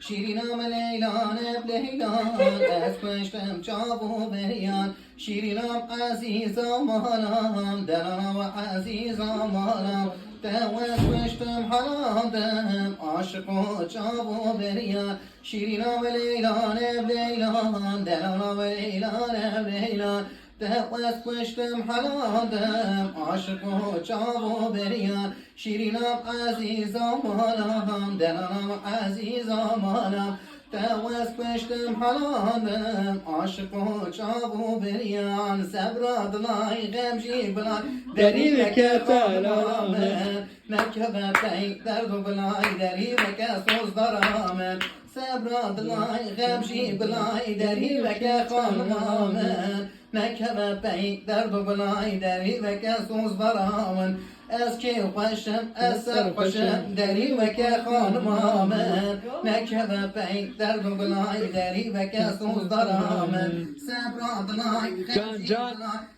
شیرینم لیلان لیلان از پشتم چاب و بریان شیرینم عزیزم مالم دلانم عزیزم مالم از پشتم حلادم عاشق و چاب و بریان شیرینم لیلان لیلان دلانم لیلان لیلان از پشتم حلادم عاشق و چاب و بریان شیرینم عزیزم مالم دلانم عزیزم مالم از پشتم حلادم عاشق و چاب و بریان صبر دلای غمجی بلای دری وکتالام نکبه پی درد و بلای دری وکسوز درام صبر دلای غمجی بلای دری وک خانمام نکبه پی درد و بلای دری وکسوز درام از که خوشم از سر خوشم دری و که خانمام نکبه پی درد و بلای دری و که سوز دارم صبر دلای خمجی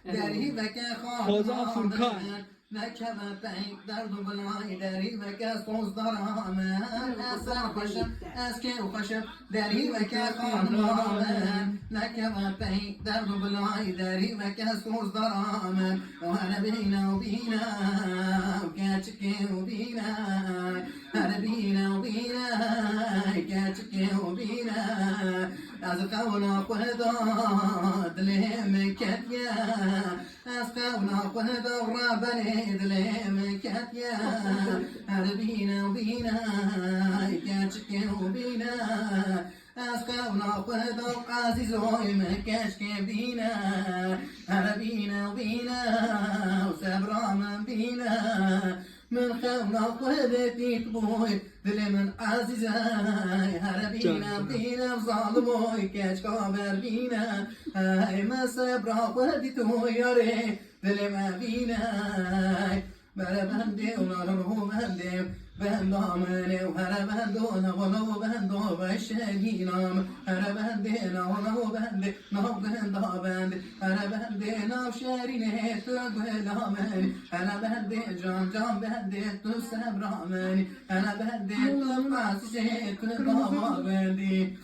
دری و که خانمام نکبه پی درد و بلای دری و که سوز دارم از سر خوشم از که خوشم دری و که خانمام نکبه پی درد و بلای دری و که سوز دارم وانا بینا و بینا كاتشكي وبينا أنا بينا وبينا كاتشكي وبينا أزقونا قهدا دلهم كاتيا أزقونا قهدا رابني دلهم كاتيا أنا بينا وبينا كاتشكي وبينا أسقونا قهدا عزيزوي مكاشكي بينا أنا بينا وبينا وسبرا من بينا من خونا قهدتي تبوي دلي من عزيزاي هلا بينا بينا وظالموي كاش كابر بينا هاي ما سبرا قهدي توياري دلي ما بينا بلا بندي ونارو بندي بندامني وهلا بندونا ولو بندو بشاقينام هلا بندينا ولو بندي نو بندا بندي هلا بندينا وشاريني تقبلامني هلا بندي جام جام بندي تسبرامني هلا بندي تماسي تقبل بندي